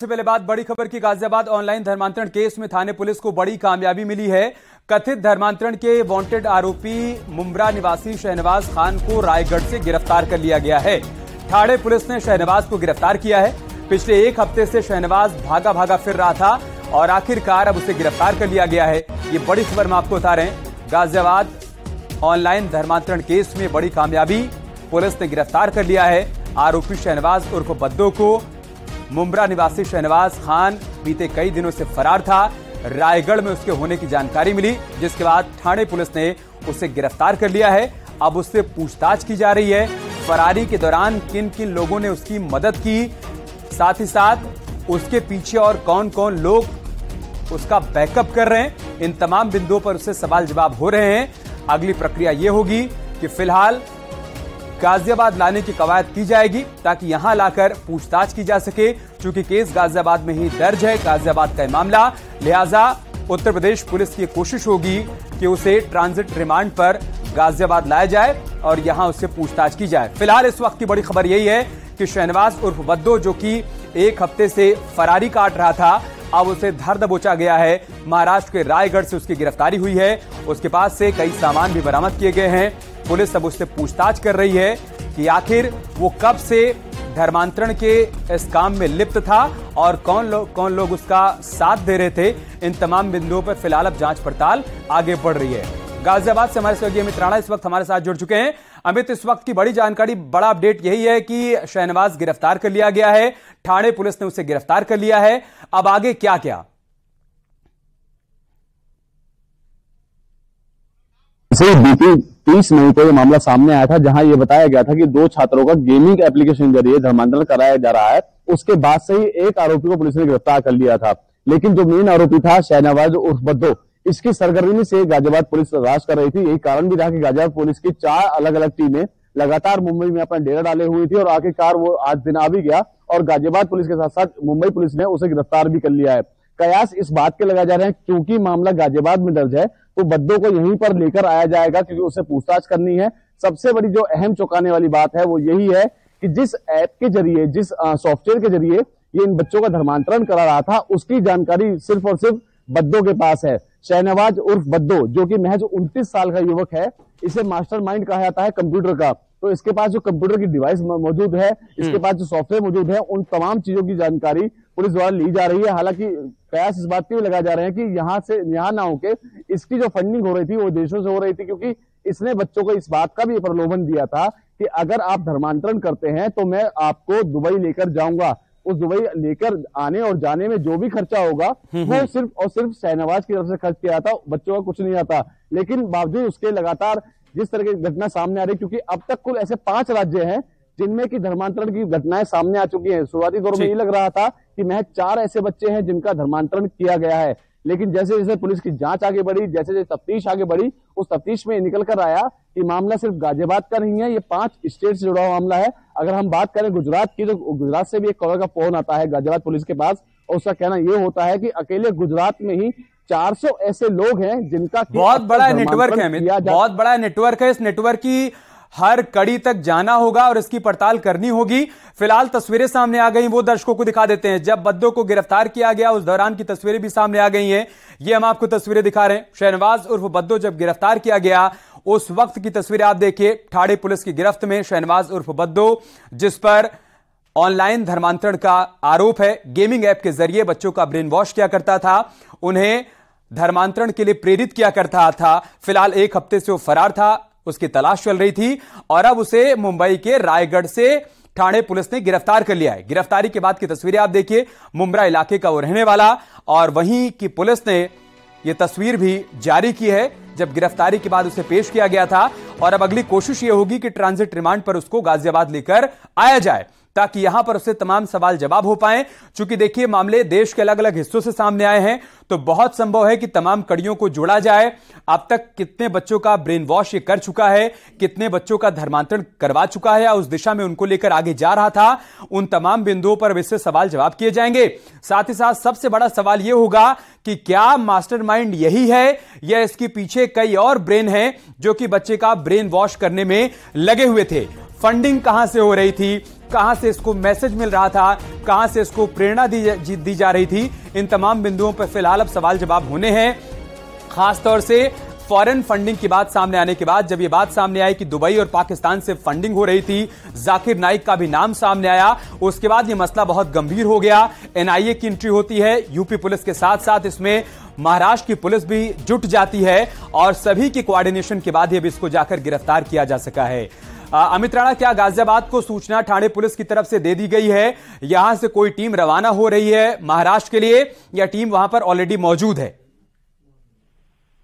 सबसे पहले बात बड़ी खबर की। गाजियाबाद ऑनलाइन धर्मांतरण केस में थाने पुलिस को बड़ी कामयाबी मिली है। कथित धर्मांतरण के वांटेड आरोपी मुंब्रा निवासी शहनवाज खान को रायगढ़ से गिरफ्तार कर लिया गया है। ठाणे पुलिस ने शहनवाज को गिरफ्तार किया है। पिछले एक हफ्ते से शहनवाज भागा भागा फिर रहा था और आखिरकार अब उसे गिरफ्तार कर लिया गया है। ये बड़ी खबर हम आपको बता रहे हैं। गाजियाबाद ऑनलाइन धर्मांतरण केस में बड़ी कामयाबी, पुलिस ने गिरफ्तार कर लिया है आरोपी शहनवाज उर्फ बद्दो को। मुंब्रा निवासी शहनवाज खान बीते कई दिनों से फरार था। रायगढ़ में उसके होने की जानकारी मिली, जिसके बाद ठाणे पुलिस ने उसे गिरफ्तार कर लिया है। अब उससे पूछताछ की जा रही है। फरारी के दौरान किन किन लोगों ने उसकी मदद की, साथ ही साथ उसके पीछे और कौन कौन लोग उसका बैकअप कर रहे हैं, इन तमाम बिंदुओं पर उससे सवाल जवाब हो रहे हैं। अगली प्रक्रिया यह होगी कि फिलहाल गाजियाबाद लाने की कवायद की जाएगी ताकि यहां लाकर पूछताछ की जा सके। चूंकि केस गाजियाबाद में ही दर्ज है, गाजियाबाद का मामला, लिहाजा उत्तर प्रदेश पुलिस की कोशिश होगी कि उसे ट्रांजिट रिमांड पर गाजियाबाद लाया जाए और यहां उससे पूछताछ की जाए। फिलहाल इस वक्त की बड़ी खबर यही है कि शहनवाज उर्फ बद्दो, जो कि एक हफ्ते से फरारी काट रहा था, अब उसे धर दबोचा गया है। महाराष्ट्र के रायगढ़ से उसकी गिरफ्तारी हुई है। उसके पास से कई सामान भी बरामद किए गए हैं। पुलिस अब उससे पूछताछ कर रही है कि आखिर वो कब से धर्मांतरण के इस काम में लिप्त था और कौन लोग उसका साथ दे रहे थे। इन तमाम बिंदुओं पर फिलहाल अब जांच पड़ताल आगे बढ़ रही है। गाजियाबाद से हमारे सहयोगी अमित राणा इस वक्त हमारे साथ जुड़ चुके हैं। अमित, इस वक्त की बड़ी जानकारी, बड़ा अपडेट यही है कि शहनवाज गिरफ्तार कर लिया गया है। ठाणे पुलिस ने उसे गिरफ्तार कर लिया है। अब आगे क्या क्या? बीती 30 मई को यह मामला सामने आया था, जहां यह बताया गया था कि 2 छात्रों का गेमिंग एप्लीकेशन के जरिए धर्मांतरण कराया जा रहा है। उसके बाद से ही एक आरोपी को पुलिस ने गिरफ्तार कर लिया था, लेकिन जो मेन आरोपी था शहनवाज उर्फ बद्दो, इसकी सरगर्मी से गाजियाबाद पुलिस तलाश कर रही थी। यही कारण भी रहा कि गाजियाबाद पुलिस की 4 अलग अलग टीमें लगातार मुंबई में अपना डेरा डाले हुई थी और आखिरकार वो आज दिन आ भी गया और गाजियाबाद पुलिस के साथ साथ मुंबई पुलिस ने उसे गिरफ्तार भी कर लिया है। कयास इस बात के लगाए जा रहे हैं क्योंकि मामला गाजियाबाद में दर्ज है तो बद्दो को यहीं पर लेकर आया जाएगा, क्योंकि उसे पूछताछ करनी है। सबसे बड़ी जो अहम चौंकाने वाली बात है वो यही है कि जिस ऐप के जरिए, जिस सॉफ्टवेयर के जरिए ये इन बच्चों का धर्मांतरण करा रहा था, उसकी जानकारी सिर्फ और सिर्फ बद्दो के पास है। शहनवाज उर्फ बद्दो, जो कि महज 29 साल का युवक है, इसे मास्टरमाइंड कहा जाता है कंप्यूटर का। तो इसके पास जो कंप्यूटर की डिवाइस मौजूद है, इसके पास जो सॉफ्टवेयर मौजूद है, उन तमाम चीजों की जानकारी पुलिस द्वारा ली जा रही है। हालांकि प्रयास इस बात के भी लगाए जा रहे हैं कि यहाँ ना होके इसकी जो फंडिंग हो रही थी वो देशों से हो रही थी, क्योंकि इसने बच्चों को इस बात का भी प्रलोभन दिया था कि अगर आप धर्मांतरण करते हैं तो मैं आपको दुबई लेकर जाऊंगा। उस दुबई लेकर आने और जाने में जो भी खर्चा होगा वो सिर्फ और सिर्फ शहनवाज की तरफ से खर्च किया था, बच्चों का कुछ नहीं आता। लेकिन बावजूद उसके लगातार जिस तरह की घटना सामने आ रही, क्योंकि अब तक कुल ऐसे 5 राज्य हैं जिनमें की धर्मांतरण की घटनाएं सामने आ चुकी हैं। शुरुआती दौर में ये लग रहा था कि महज 4 ऐसे बच्चे हैं जिनका धर्मांतरण किया गया है, लेकिन जैसे जैसे पुलिस की जांच आगे बढ़ी, जैसे जैसे तफ्तीश आगे बढ़ी, उस तफ्तीश में निकल कर आया कि मामला सिर्फ गाजियाबाद का नहीं है, ये 5 स्टेट से जुड़ा हुआ मामला है। अगर हम बात करें गुजरात की, तो गुजरात से भी एक कॉलर का फोन आता है गाजियाबाद पुलिस के पास और उसका कहना यह होता है कि अकेले गुजरात में ही 400 ऐसे लोग हैं जिनका बहुत बड़ा नेटवर्क है अमित, बहुत बड़ा नेटवर्क है। इस नेटवर्क की हर कड़ी तक जाना होगा और इसकी पड़ताल करनी होगी। फिलहाल तस्वीरें सामने आ गई, वो दर्शकों को दिखा देते हैं। जब बद्दो को गिरफ्तार किया गया उस दौरान की तस्वीरें भी सामने आ गई हैं। ये हम आपको तस्वीरें दिखा रहे हैं। शहनवाज उर्फ बद्दो जब गिरफ्तार किया गया उस वक्त की तस्वीरें आप देखिए। ठाणे पुलिस की गिरफ्त में शहनवाज उर्फ बद्दो, जिस पर ऑनलाइन धर्मांतरण का आरोप है, गेमिंग ऐप के जरिए बच्चों का ब्रेन वॉश किया करता था, उन्हें धर्मांतरण के लिए प्रेरित किया करता था। फिलहाल एक हफ्ते से वो फरार था, उसकी तलाश चल रही थी और अब उसे मुंबई के रायगढ़ से ठाणे पुलिस ने गिरफ्तार कर लिया है। गिरफ्तारी के बाद की तस्वीरें आप देखिए। मुंब्रा इलाके का वो रहने वाला, और वहीं की पुलिस ने यह तस्वीर भी जारी की है जब गिरफ्तारी के बाद उसे पेश किया गया था। और अब अगली कोशिश यह होगी कि ट्रांजिट रिमांड पर उसको गाजियाबाद लेकर आया जाए ताकि यहां पर उससे तमाम सवाल जवाब हो पाए। चूंकि देखिए मामले देश के अलग अलग हिस्सों से सामने आए हैं, तो बहुत संभव है कि तमाम कड़ियों को जोड़ा जाए। अब तक कितने बच्चों का ब्रेन वॉश ये कर चुका है, कितने बच्चों का धर्मांतरण करवा चुका है या उस दिशा में उनको लेकर आगे जा रहा था, उन तमाम बिंदुओं पर इससे सवाल जवाब किए जाएंगे। साथ ही साथ सबसे बड़ा सवाल यह होगा कि क्या मास्टरमाइंड यही है या इसके पीछे कई और ब्रेन हैं जो कि बच्चे का ब्रेन वॉश करने में लगे हुए थे। फंडिंग कहां से हो रही थी, कहां से इसको मैसेज मिल रहा था, कहां से इसको प्रेरणा दी जा रही थी, इन तमाम बिंदुओं पर फिलहाल अब सवाल जवाब होने हैं। खासतौर से फॉरेन फंडिंग की बात सामने आने के बाद जब यह बात सामने आई कि दुबई और पाकिस्तान से फंडिंग हो रही थी, जाकिर नाइक का भी नाम सामने आया, उसके बाद यह मसला बहुत गंभीर हो गया। एनआईए की एंट्री होती है, यूपी पुलिस के साथ साथ इसमें महाराष्ट्र की पुलिस भी जुट जाती है और सभी के कोऑर्डिनेशन के बाद अब इसको जाकर गिरफ्तार किया जा सका है। अमित राणा, क्या गाजियाबाद को सूचना ठाणे पुलिस की तरफ से दे दी गई है? यहां से कोई टीम रवाना हो रही है महाराष्ट्र के लिए या टीम वहां पर ऑलरेडी मौजूद है?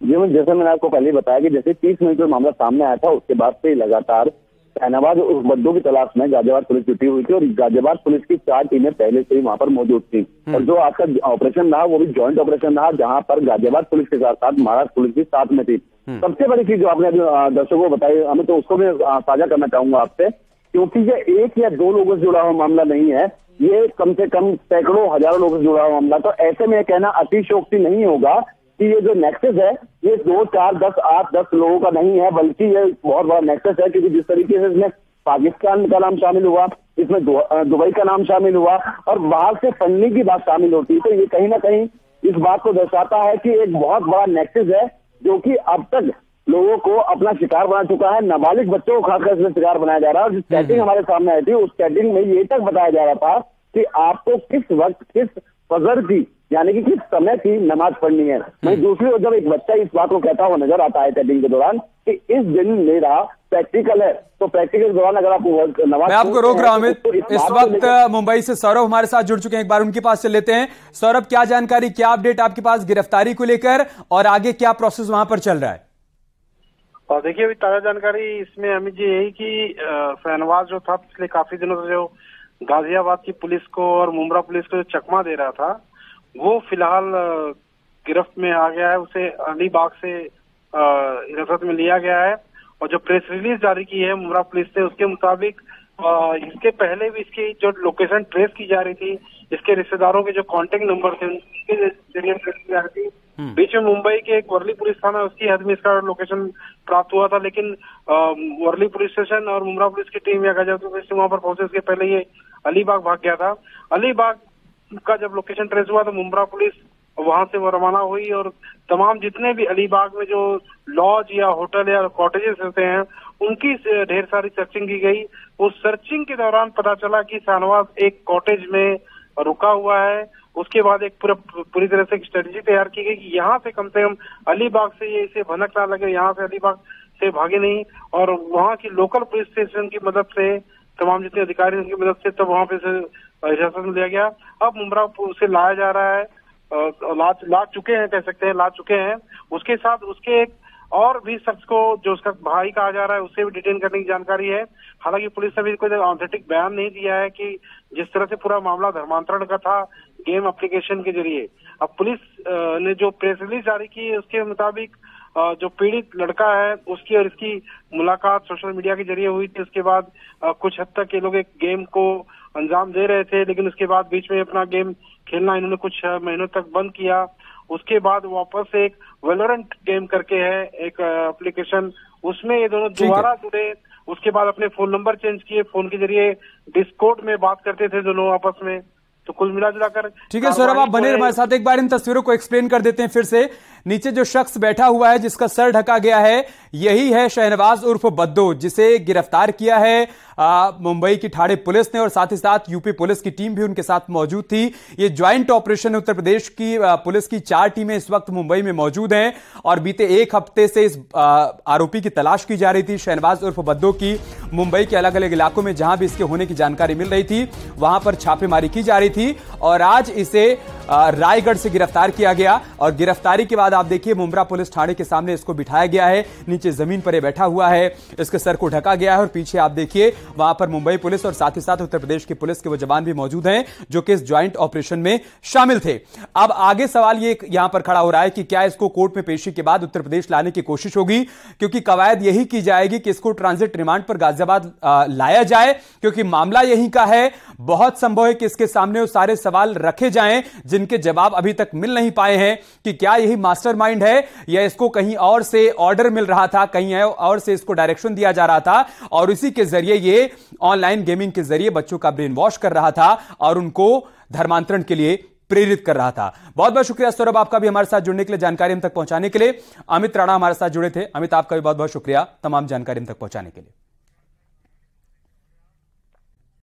जैसे मैंने आपको पहले बताया कि जैसे 30 मई को मामला सामने आया था, उसके बाद से लगातार शाहनवाज उस बद्दों की तलाश में गाजियाबाद पुलिस जुटी हुई थी और गाजियाबाद पुलिस की 4 टीमें पहले से ही वहां पर मौजूद थी। और जो आज का ऑपरेशन रहा वो भी जॉइंट ऑपरेशन रहा, जहां पर गाजियाबाद पुलिस के साथ साथ महाराष्ट्र पुलिस भी साथ में थी। सबसे बड़ी चीज जो आपने दर्शकों को बताई, हमें तो उसको भी साझा करना चाहूंगा आपसे, क्योंकि ये 1 या 2 लोगों से जुड़ा हुआ मामला नहीं है, ये कम से कम सैकड़ों हजारों लोगों से जुड़ा हुआ मामला। तो ऐसे में कहना अतिशयोक्ति नहीं होगा कि ये जो नेक्सस है ये 2, 4, 10, 8, 10 लोगों का नहीं है, बल्कि ये बहुत बड़ा नेक्सस है। क्योंकि जिस तरीके से इसमें पाकिस्तान का नाम शामिल हुआ, इसमें दुबई का नाम शामिल हुआ और बाहर से फंडिंग की बात शामिल होती है, तो ये कहीं ना कहीं इस बात को दर्शाता है कि एक बहुत बड़ा नेक्सस है जो कि अब तक लोगों को अपना शिकार बना चुका है। नाबालिग बच्चों को खासकर इसमें शिकार बनाया जा रहा है। और जिस चैटिंग हमारे सामने आई थी उस चैटिंग में ये तक बताया जा रहा था कि आपको किस वक्त किस फजर की यानी कि किस समय की नमाज पढ़नी है। वहीं दूसरी ओर जब एक बच्चा इस बात को कहता हुआ नजर आता है चैटिंग के दौरान कि इस दिन मेरा प्रैक्टिकल है, तो प्रैक्टिकल के दौरान अगर आपको नमाज, मैं आपको रोक रहा हूं अमित, इस वक्त मुंबई से सौरभ हमारे साथ जुड़ चुके हैं, एक बार उनके पास से लेते हैं। सौरभ, क्या जानकारी, क्या अपडेट आपके पास गिरफ्तारी को लेकर और आगे क्या प्रोसेस वहां पर चल रहा है? और देखिए अभी ताजा जानकारी इसमें अमित जी यही कि शाहनवाज जो था पिछले काफी दिनों से जो गाजियाबाद की पुलिस को और मुंब्रा पुलिस को जो चकमा दे रहा था वो फिलहाल गिरफ्त में आ गया है। उसे अलीबाग से हिरासत में लिया गया है और जो प्रेस रिलीज जारी की है मुंब्रा पुलिस ने उसके मुताबिक इसके पहले भी इसकी जो लोकेशन ट्रेस की जा रही थी, इसके रिश्तेदारों के जो कांटेक्ट नंबर थे उनके जरिए ट्रेस की जा रही थी। बीच में मुंबई के एक वर्ली पुलिस थाना उसकी हद में इसका लोकेशन प्राप्त हुआ था, लेकिन वर्ली पुलिस स्टेशन और मुंब्रा पुलिस की टीम या गाजियाबाद पुलिस वहां पर पहुंचे उसके पहले ये अलीबाग भाग गया था। अलीबाग का जब लोकेशन ट्रेस हुआ तो मुंब्रा पुलिस वहां से वो रवाना हुई और तमाम जितने भी अलीबाग में जो लॉज या होटल या कॉटेजेस रहते हैं उनकी ढेर सारी सर्चिंग की गई। उस सर्चिंग के दौरान पता चला कि शाहनवाज एक कॉटेज में रुका हुआ है। उसके बाद एक पूरी तरह से एक स्ट्रेटेजी तैयार की गई कि यहाँ से कम अलीबाग से ये इसे भनक ना लगे, यहाँ से अलीबाग से भागे नहीं, और वहाँ की लोकल पुलिस स्टेशन की मदद से तमाम जितने अधिकारी उनकी मदद से तब वहाँ पे हिरासत में लिया गया। अब मुंब्रा उसे लाया जा रहा है, ला चुके हैं, कह सकते हैं ला चुके हैं। उसके साथ उसके एक और भी शख्स को जो उसका भाई कहा जा रहा है उसे भी डिटेन करने की जानकारी है। हालांकि पुलिस ने अभी कोई ऑथेंटिक बयान नहीं दिया है कि जिस तरह से पूरा मामला धर्मांतरण का था गेम एप्लीकेशन के जरिए। अब पुलिस ने जो प्रेस रिलीज जारी की है उसके मुताबिक जो पीड़ित लड़का है उसकी और इसकी मुलाकात सोशल मीडिया के जरिए हुई थी। उसके बाद कुछ हद तक ये लोग एक गेम को अंजाम दे रहे थे, लेकिन उसके बाद बीच में अपना गेम खेलना इन्होंने कुछ महीनों तक बंद किया। उसके बाद वापस एक वेलोरेंट गेम करके है एक एप्लीकेशन, उसमें ये दोनों दोबारा जुड़े। उसके बाद अपने फोन नंबर चेंज किए, फोन के जरिए डिस्कॉर्ड में बात करते थे दोनों आपस में। तो कुल मिला जुलाकर ठीक है सौरभ, आप बने हमारे साथ, एक बार इन तस्वीरों को एक्सप्लेन कर देते हैं फिर से। नीचे जो शख्स बैठा हुआ है जिसका सर ढका गया है यही है शाहनवाज उर्फ बद्दो, जिसे गिरफ्तार किया है मुंबई की ठाणे पुलिस ने और साथ ही साथ यूपी पुलिस की टीम भी उनके साथ मौजूद थी। ये ज्वाइंट ऑपरेशन उत्तर प्रदेश की पुलिस की 4 टीमें इस वक्त मुंबई में मौजूद हैं और बीते 1 हफ्ते से इस आरोपी की तलाश की जा रही थी शाहनवाज उर्फ बद्दो की। मुंबई के अलग अलग इलाकों में जहां भी इसके होने की जानकारी मिल रही थी वहां पर छापेमारी की जा रही थी और आज इसे रायगढ़ से गिरफ्तार किया गया। और गिरफ्तारी के बाद आप देखिए मुंब्रा पुलिस थाने के सामने इसको बिठाया गया है, नीचे जमीन पर बैठा हुआ है, इसके सर को ढका गया है और पीछे आप देखिए वहां पर मुंबई पुलिस और साथ ही साथ उत्तर प्रदेश की पुलिस के वो जवान भी मौजूद हैं जो कि इस ज्वाइंट ऑपरेशन में शामिल थे। अब आगे सवाल ये यहां पर खड़ा हो रहा है कि क्या इसको कोर्ट में पेशी के बाद उत्तर प्रदेश लाने की कोशिश होगी, क्योंकि कवायद यही की जाएगी कि इसको ट्रांजिट रिमांड पर गाजियाबाद लाया जाए, क्योंकि मामला यही का है। बहुत संभव है कि इसके सामने वो सारे सवाल रखे जाएं जिनके जवाब अभी तक मिल नहीं पाए हैं कि क्या यही मास्टरमाइंड है या इसको कहीं और से ऑर्डर मिल रहा था, कहीं और से इसको डायरेक्शन दिया जा रहा था और इसी के जरिए ये ऑनलाइन गेमिंग के जरिए बच्चों का ब्रेन वॉश कर रहा था और उनको धर्मांतरण के लिए प्रेरित कर रहा था। बहुत बहुत शुक्रिया सौरभ आपका भी हमारे साथ जुड़ने के लिए, जानकारी हम तक पहुंचाने के लिए। अमित राणा हमारे साथ जुड़े थे। अमित, आपका भी बहुत बहुत शुक्रिया तमाम जानकारी हम तक पहुंचाने के लिए।